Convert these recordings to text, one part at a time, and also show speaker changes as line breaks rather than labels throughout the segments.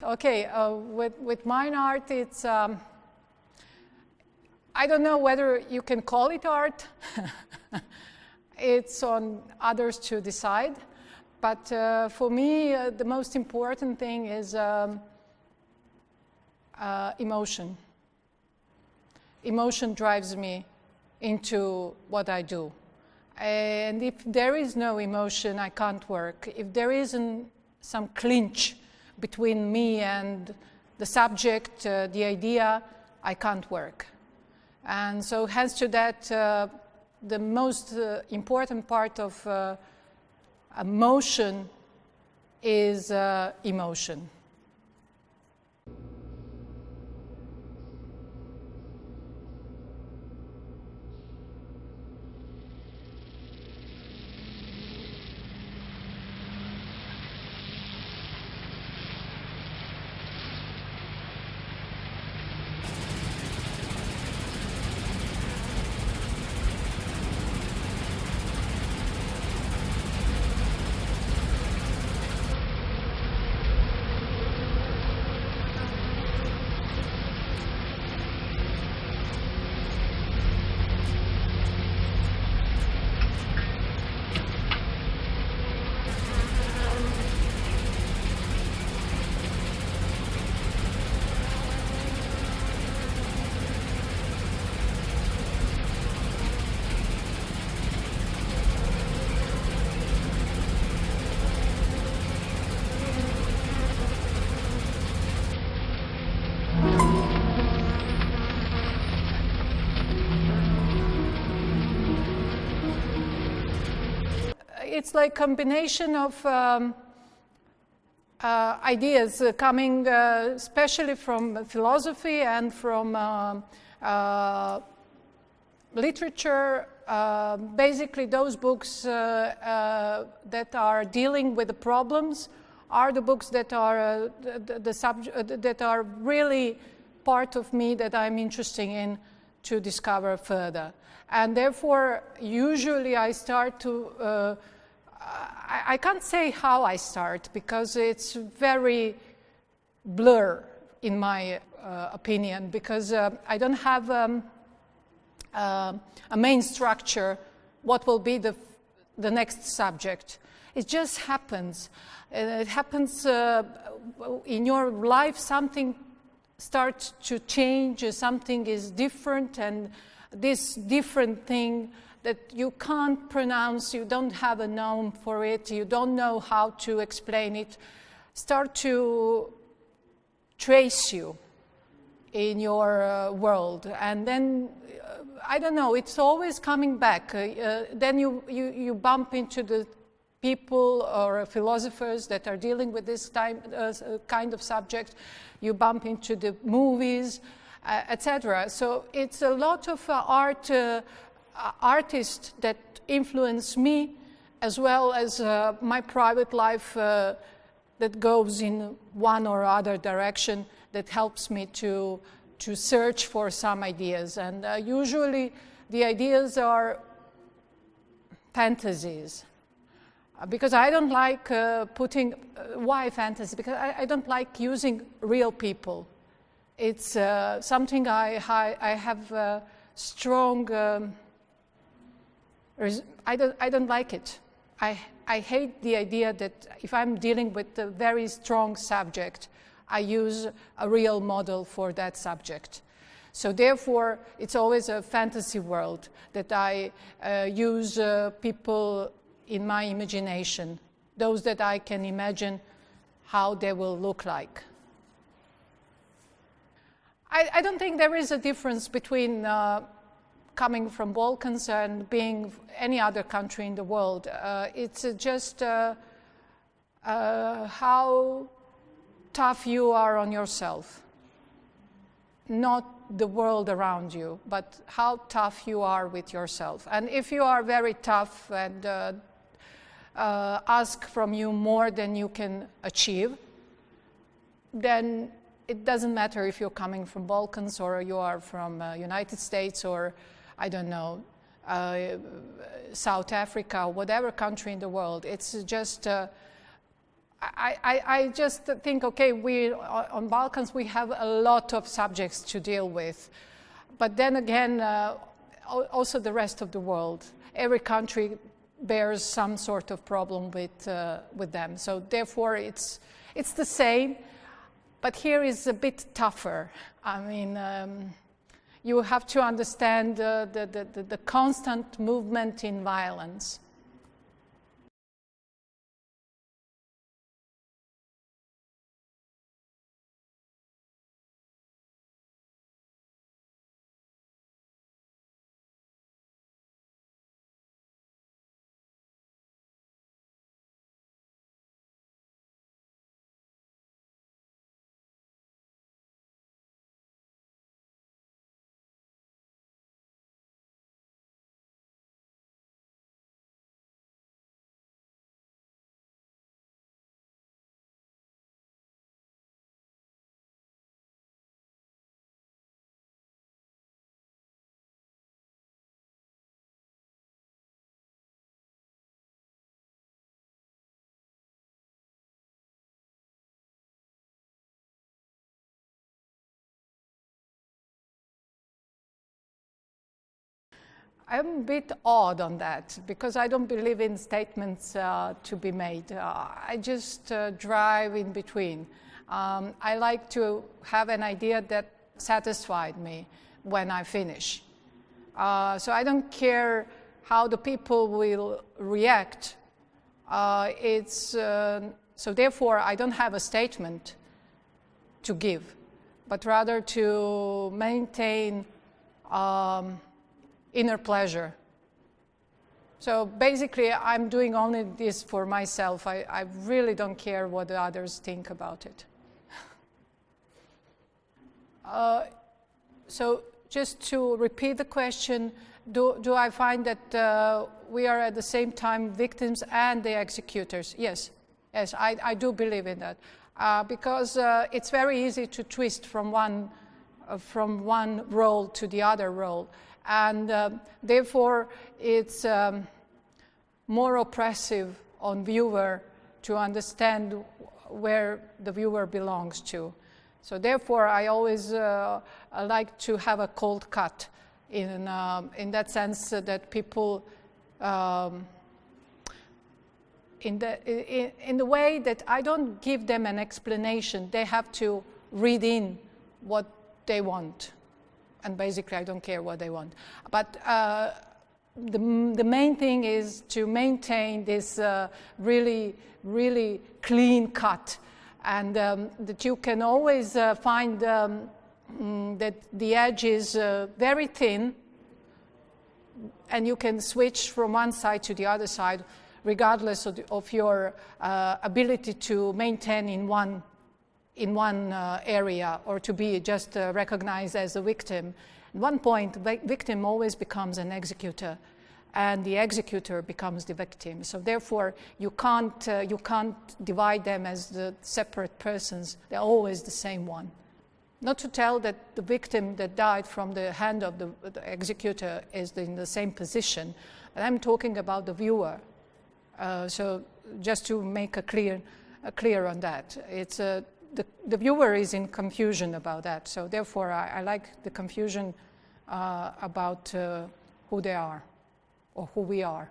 Okay, with mine art, it's, I don't know whether you can call it art. It's on others to decide. But for me, the most important thing is emotion. Emotion drives me into what I do. And if there is no emotion, I can't work. If there isn't some clinch between me and the subject, the idea, I can't work. And so hence to that, the most important part of emotion is emotion. It's like a combination of ideas coming especially from philosophy and from literature. Basically, those books that are dealing with the problems are the books that are the subject that are really part of me that I'm interested in to discover further. And therefore, usually I start to I can't say how I start because it's very blur in my opinion, because I don't have a main structure, what will be the next subject. It just happens. It happens in your life, something starts to change, something is different, and this different thing that you can't pronounce, you don't have a name for it, you don't know how to explain it, start to trace you in your world. And then, I don't know, it's always coming back. Then you bump into the people or philosophers that are dealing with this kind of subject. You bump into the movies, etc. So it's a lot of artists that influence me, as well as my private life that goes in one or other direction, that helps me to search for some ideas. And usually the ideas are fantasies, because I don't like putting, why fantasy? Because I don't like using real people. It's something I have strong, I don't like it. I hate the idea that if I'm dealing with a very strong subject, I use a real model for that subject. So therefore, it's always a fantasy world that I use people in my imagination, those that I can imagine how they will look like. I don't think there is a difference between coming from Balkans and being any other country in the world. It's just how tough you are on yourself. Not the world around you, but how tough you are with yourself. And if you are very tough and ask from you more than you can achieve, then it doesn't matter if you're coming from Balkans or you are from United States or, I don't know, South Africa, whatever country in the world. It's just I just think, okay, on Balkans we have a lot of subjects to deal with, but then again, also the rest of the world. Every country bears some sort of problem with them. So therefore, it's the same, but here is a bit tougher. I mean, you have to understand the constant movement in violence. I'm a bit odd on that because I don't believe in statements to be made. I just drive in between. I like to have an idea that satisfied me when I finish. So I don't care how the people will react. So therefore, I don't have a statement to give, but rather to maintain inner pleasure. So basically, I'm doing only this for myself. I really don't care what the others think about it. So just to repeat the question, do I find that we are at the same time victims and the executors? Yes, I do believe in that. Because it's very easy to twist from one role to the other role. And therefore, it's more oppressive on viewer to understand where the viewer belongs to. So therefore, I always like to have a cold cut in that sense that people, in the way that I don't give them an explanation, they have to read in what they want. And basically, I don't care what they want. But the main thing is to maintain this really, really clean cut. And that you can always find that the edge is very thin, and you can switch from one side to the other side, regardless of your ability to maintain in one area or to be just recognized as a victim. At one point, the victim always becomes an executor, and the executor becomes the victim. So therefore, you can't divide them as the separate persons. They're always the same one. Not to tell that the victim that died from the hand of the executor is in the same position, but I'm talking about the viewer. So just to make clear on that, it's the viewer is in confusion about that. So therefore, I like the confusion about who they are or who we are.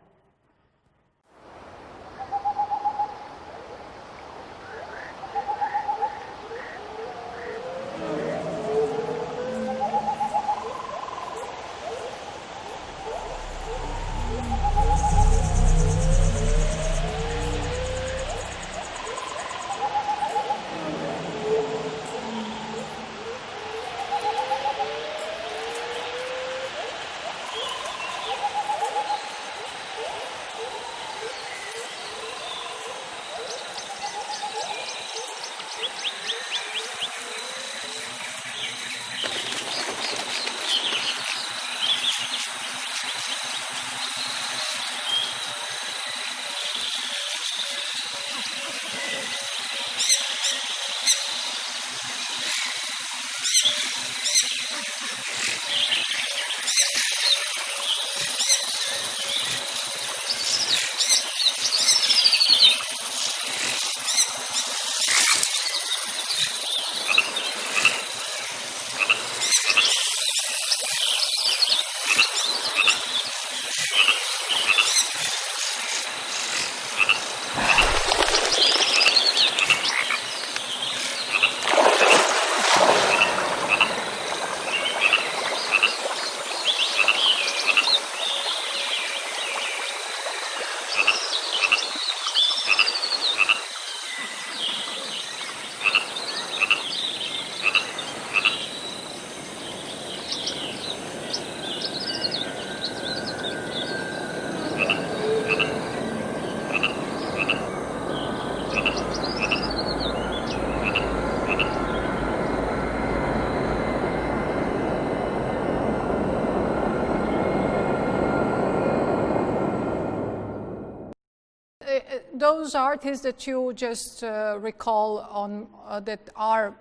those artists that you just recall on that are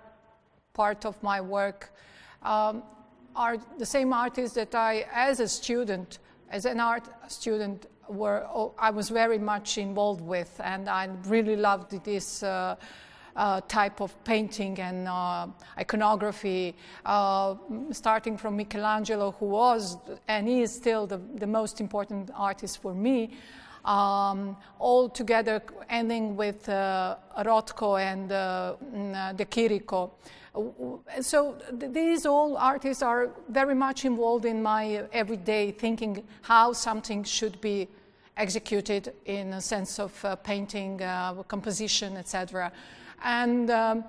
part of my work are the same artists that I, as an art student, I was very much involved with, and I really loved this type of painting and iconography, starting from Michelangelo, who was and is still the most important artist for me, all together ending with Rothko and De Chirico. So these all artists are very much involved in my everyday thinking how something should be executed in a sense of painting, composition, etc. And a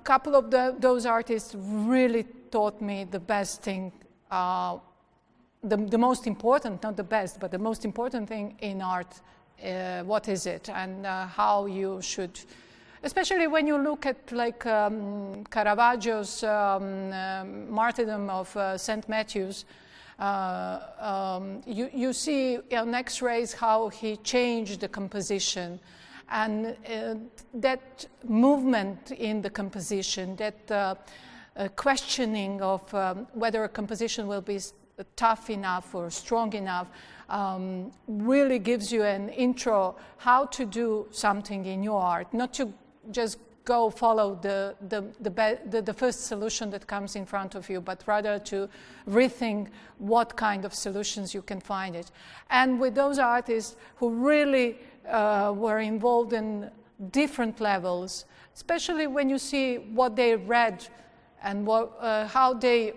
couple of those artists really taught me the best thing, the most important, not the best, but the most important thing in art, what is it, and how you should, especially when you look at like Caravaggio's Martyrdom of St. Matthew's, you see on X-rays how he changed the composition, and that movement in the composition, that questioning of whether a composition will be tough enough or strong enough, really gives you an intro how to do something in your art, not to just go follow the first solution that comes in front of you, but rather to rethink what kind of solutions you can find it. And with those artists who really were involved in different levels, especially when you see what they read and how they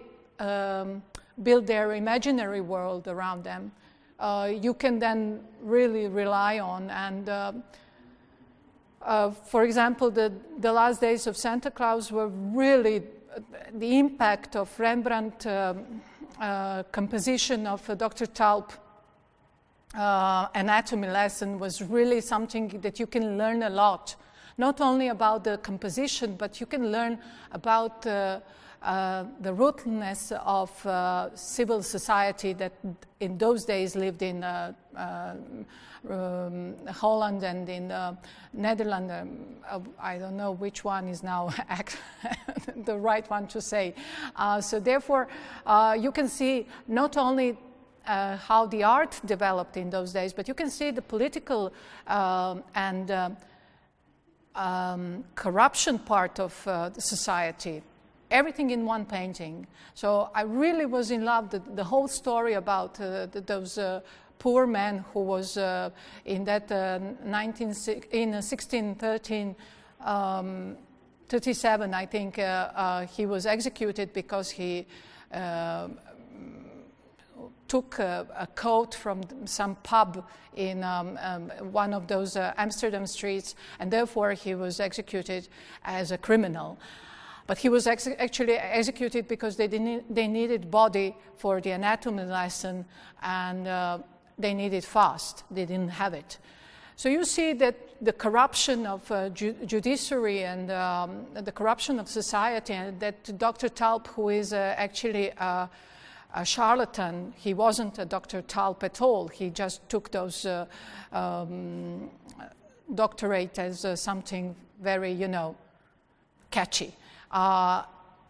build their imaginary world around them, you can then really rely on. And for example, the last days of Santa Claus were really the impact of Rembrandt composition of Dr. Talp anatomy lesson was really something that you can learn a lot, not only about the composition, but you can learn about the rootlessness of civil society that in those days lived in Holland and in Netherlands. I don't know which one is now the right one to say. So therefore, you can see not only how the art developed in those days, but you can see the political and corruption part of the society. Everything in one painting. So I really was in love with the whole story about those poor men who was in that 1613, 37, I think, he was executed because he took a coat from some pub in one of those Amsterdam streets, and therefore he was executed as a criminal. But he was actually executed because they needed body for the anatomy lesson, and they needed fast. They didn't have it. So you see that the corruption of judiciary and the corruption of society, and that Dr. Talp, who is actually a charlatan, he wasn't a Dr. Talp at all. He just took those doctorate as something very, catchy.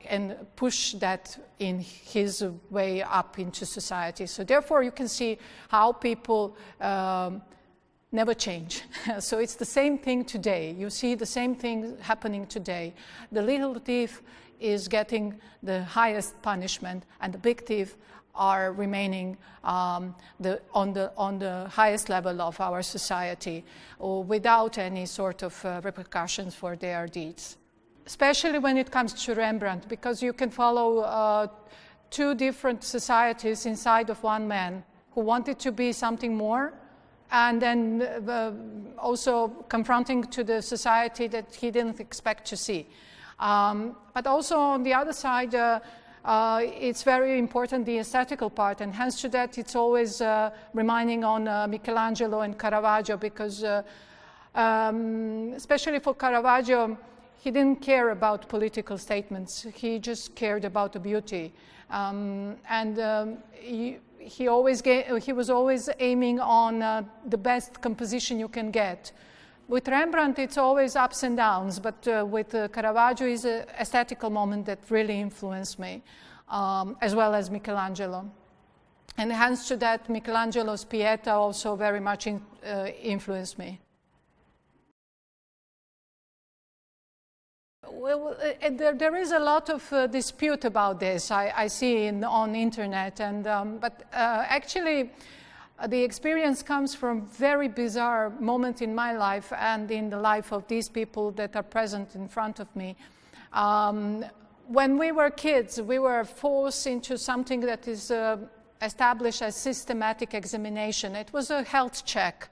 And push that in his way up into society. So therefore you can see how people never change. So it's the same thing today. You see the same thing happening today. The little thief is getting the highest punishment, and the big thief are remaining on the highest level of our society, without any sort of repercussions for their deeds. Especially when it comes to Rembrandt, because you can follow two different societies inside of one man who wanted to be something more, and then also confronting to the society that he didn't expect to see. But also on the other side, it's very important, the aesthetical part, and hence to that it's always reminding on Michelangelo and Caravaggio, because especially for Caravaggio, he didn't care about political statements. He just cared about the beauty. He was always aiming on the best composition you can get. With Rembrandt, it's always ups and downs, but with Caravaggio is an aesthetical moment that really influenced me, as well as Michelangelo. And hence to that, Michelangelo's Pieta also very much influenced me. Well, there is a lot of dispute about this, I see on internet, but actually the experience comes from very bizarre moment in my life and in the life of these people that are present in front of me. When we were kids, we were forced into something that is established as systematic examination. It was a health check,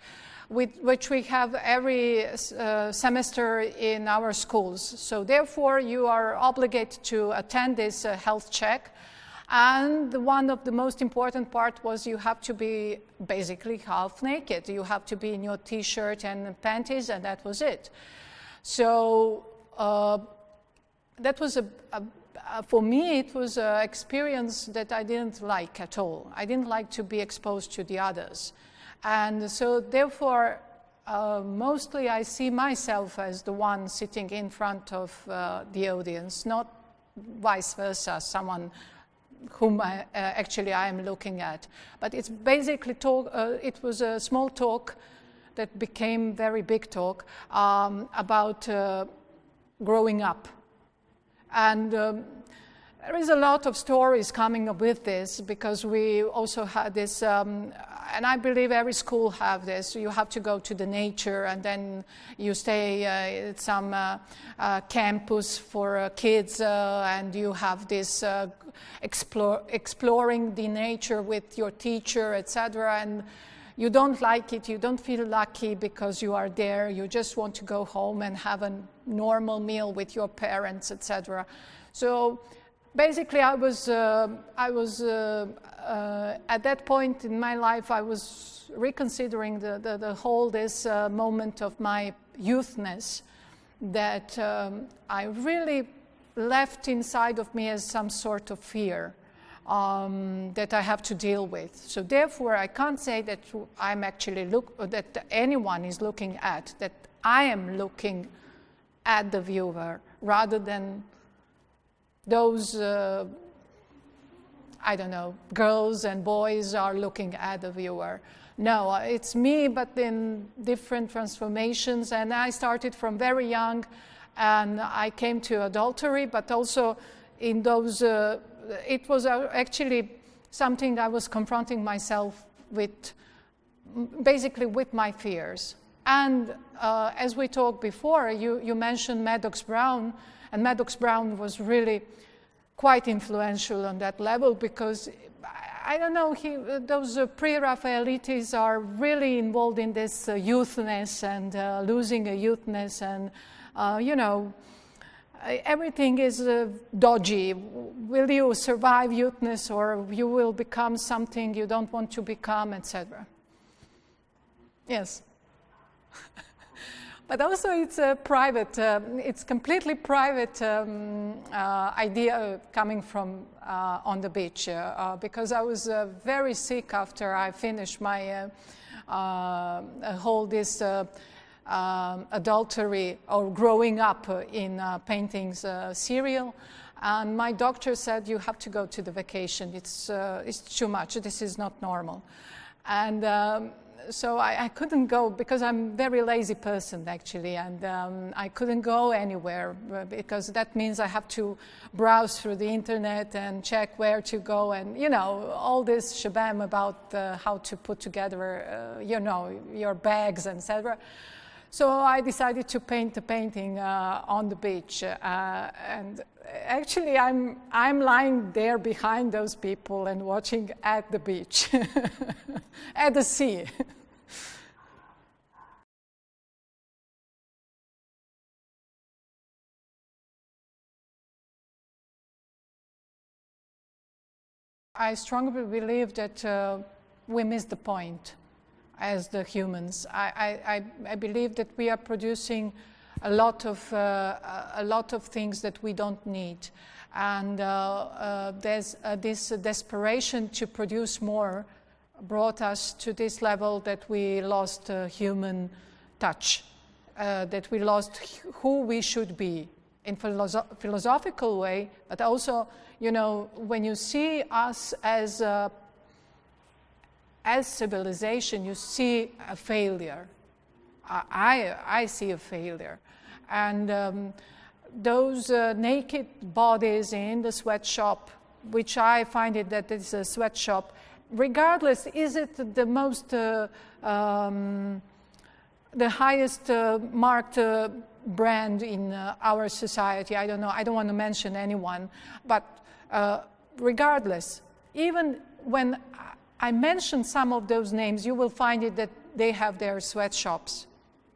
which we have every semester in our schools. So therefore, you are obligated to attend this health check. And one of the most important part was you have to be basically half naked. You have to be in your t-shirt and panties, and that was it. So that was for me, it was an experience that I didn't like at all. I didn't like to be exposed to the others. And so therefore, mostly I see myself as the one sitting in front of the audience, not vice versa, someone whom actually I am looking at. But it's basically it was a small talk that became very big talk about growing up. And there is a lot of stories coming up with this, because we also had this, and I believe every school have this. You have to go to the nature, and then you stay at some campus for kids, and you have this exploring the nature with your teacher, etc. And you don't like it, you don't feel lucky because you are there. You just want to go home and have a normal meal with your parents, etc. So basically, I was at that point in my life, I was reconsidering the whole this moment of my youthness that I really left inside of me as some sort of fear that I have to deal with. So therefore, I can't say that I'm actually that anyone is looking at, that I am looking at the viewer rather than those, I don't know, girls and boys are looking at the viewer. No, it's me, but in different transformations. And I started from very young, and I came to adultery, but also in those, it was actually something I was confronting myself with, basically with my fears. And as we talked before, you mentioned Maddox Brown, and Maddox Brown was really quite influential on that level, because I don't know, those pre-Raphaelites are really involved in this youthness and losing a youthness, and you know, everything is dodgy. Will you survive youthness, or you will become something you don't want to become, etc. Yes. But also it's a private, it's completely private idea coming from on the beach, because I was very sick after I finished my whole this adultery or growing up in paintings serial. And my doctor said, you have to go to the vacation. It's too much. This is not normal. And so I couldn't go, because I'm a very lazy person actually, and I couldn't go anywhere, because that means I have to browse through the internet and check where to go, and you know, all this shabam about how to put together you know, your bags and etc. So I decided to paint a painting on the beach, and actually I'm lying there behind those people and watching at the beach, at the sea. I strongly believe that we miss the point as the humans. I believe that we are producing a lot of things that we don't need. And there's this desperation to produce more brought us to this level that we lost human touch, that we lost who we should be in philosophical way, but also, you know, when you see us as civilization, you see a failure. I see a failure. And those naked bodies in the sweatshop, which I find it that it's a sweatshop, regardless, is it the most, the highest marked brand in our society? I don't know, I don't want to mention anyone, but regardless, even when I mention some of those names, you will find it that they have their sweatshops,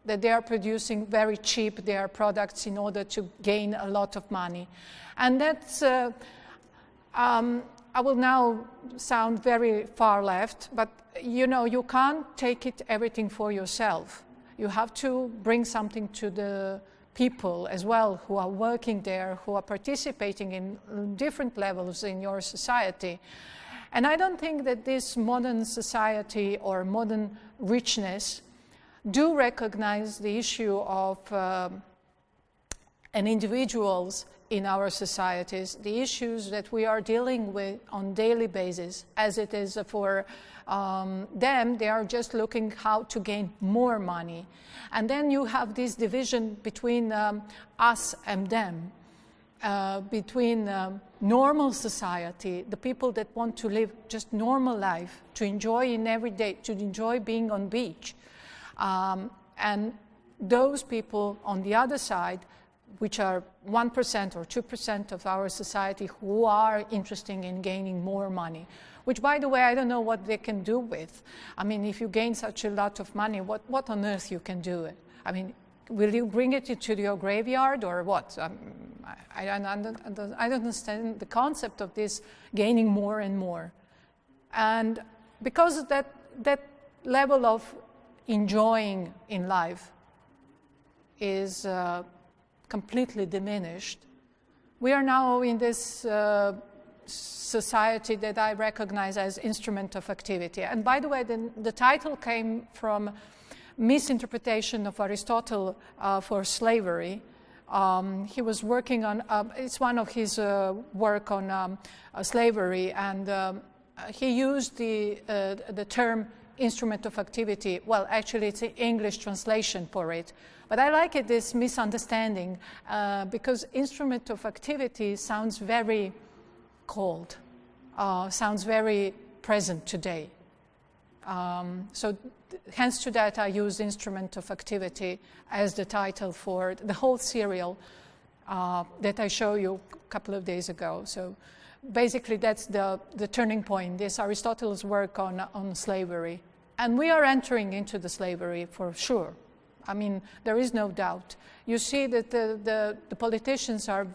that they are producing very cheap their products in order to gain a lot of money. And that's, I will now sound very far left, but you know, you can't take it everything for yourself. You have to bring something to the people as well who are working there, who are participating in different levels in your society. And I don't think that this modern society or modern richness do recognize the issue of and individuals in our societies, the issues that we are dealing with on daily basis, as it is for them. They are just looking how to gain more money. And then you have this division between us and them, between normal society, the people that want to live just normal life, to enjoy in every day, to enjoy being on beach. And those people on the other side, which are 1% or 2% of our society, who are interested in gaining more money, which, by the way, I don't know what they can do with. I mean, if you gain such a lot of money, what on earth you can do it? I mean, will you bring it to your graveyard or what? I don't understand the concept of this gaining more and more. And because that level of enjoying in life is completely diminished, we are now in this society that I recognize as instrument of activity. And by the way, the title came from misinterpretation of Aristotle for slavery. He was working on, it's one of his work on slavery, and he used the term instrument of activity. Well, actually, it's an English translation for it. But I like it, this misunderstanding, because instrument of activity sounds very cold, sounds very present today. So hence to that, I used instrument of activity as the title for the whole serial that I showed you a couple of days ago. So basically, that's the turning point, this Aristotle's work on slavery. And we are entering into the slavery for sure. I mean, there is no doubt. You see that the politicians are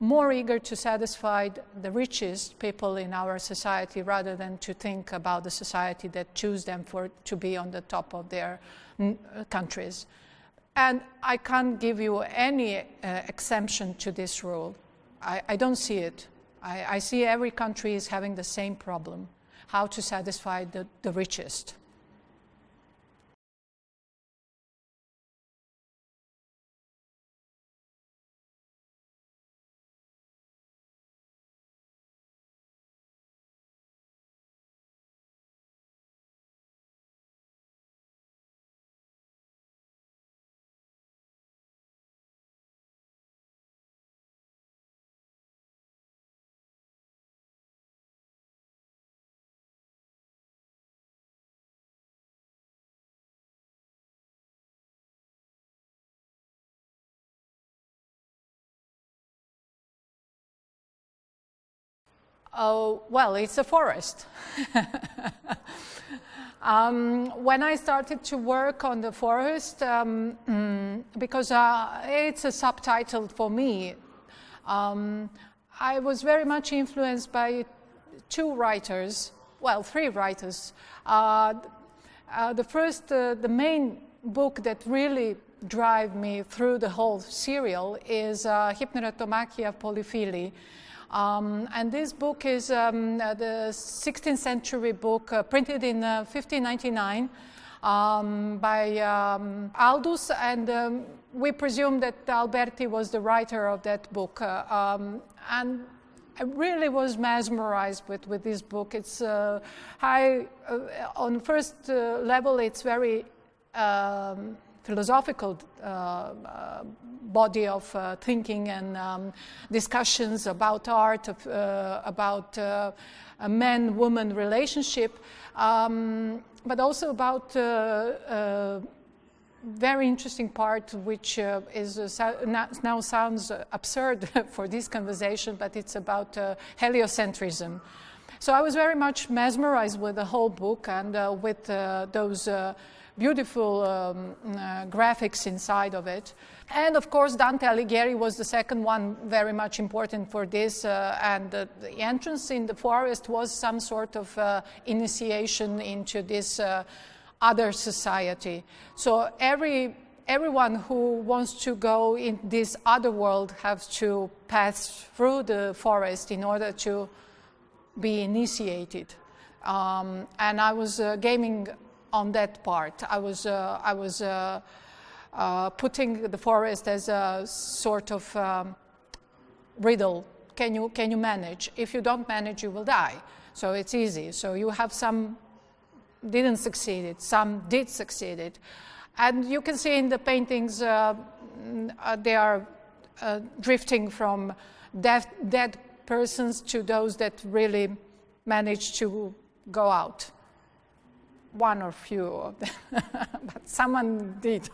more eager to satisfy the richest people in our society rather than to think about the society that choose them to be on the top of their countries. And I can't give you any exemption to this rule. I don't see it. I see every country is having the same problem, how to satisfy the richest. Oh, well, it's a forest. When I started to work on the forest, because it's a subtitle for me, I was very much influenced by two writers, well, three writers. The first, the main book that really drive me through the whole serial is Hypnerotomachia polyphily. And this book is the 16th century book printed in 1599 by Aldus, and we presume that Alberti was the writer of that book. And I really was mesmerized with this book. It's high, on first level, it's very philosophical body of thinking and discussions about art, about a man-woman relationship, but also about very interesting part, which now sounds absurd for this conversation, but it's about heliocentrism. So I was very much mesmerized with the whole book and with those beautiful graphics inside of it. And of course, Dante Alighieri was the second one, very much important for this, and the entrance in the forest was some sort of initiation into this other society. So everyone who wants to go in this other world has to pass through the forest in order to be initiated. And I was gaming on that part. I was putting the forest as a sort of riddle. Can you manage? If you don't manage, you will die. So it's easy. So you have some didn't succeed, some did succeed. And you can see in the paintings they are drifting from dead persons to those that really managed to go out. One or few of them, but someone did.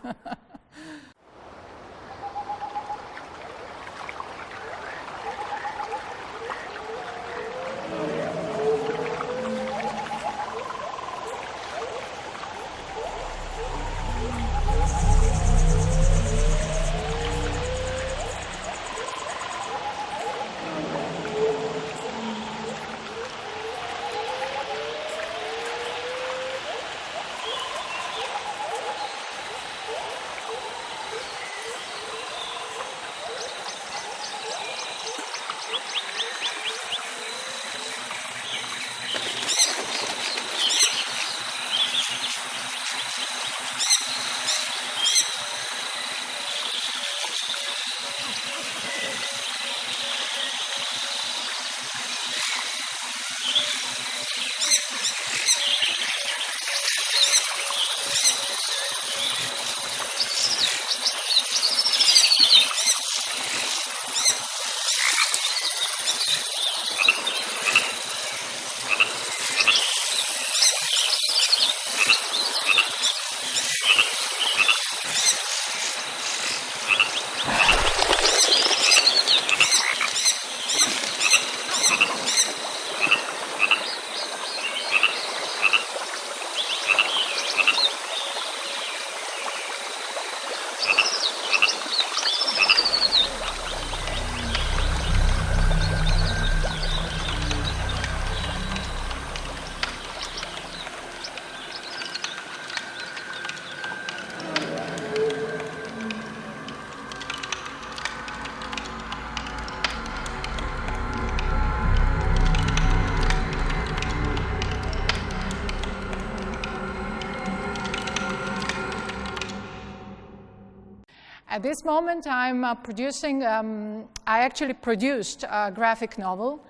At this moment, I'm producing, I actually produced a graphic novel,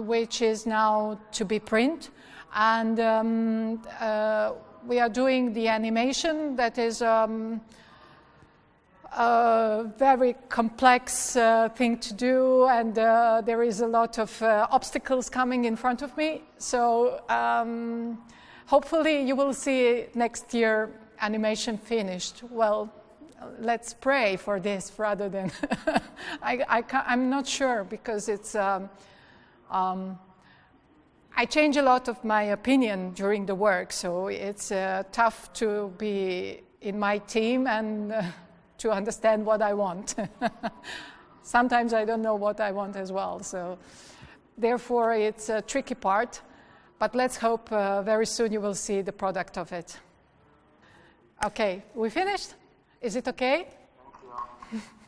which is now to be printed. And we are doing the animation that is a very complex thing to do, and there is a lot of obstacles coming in front of me. So hopefully you will see next year animation finished. Well, let's pray for this rather than I'm not sure, because it's I change a lot of my opinion during the work, so it's tough to be in my team and to understand what I want. Sometimes I don't know what I want as well, so therefore it's a tricky part, but let's hope very soon you will see the product of it. Okay, we finished? Is it okay?
Thank you.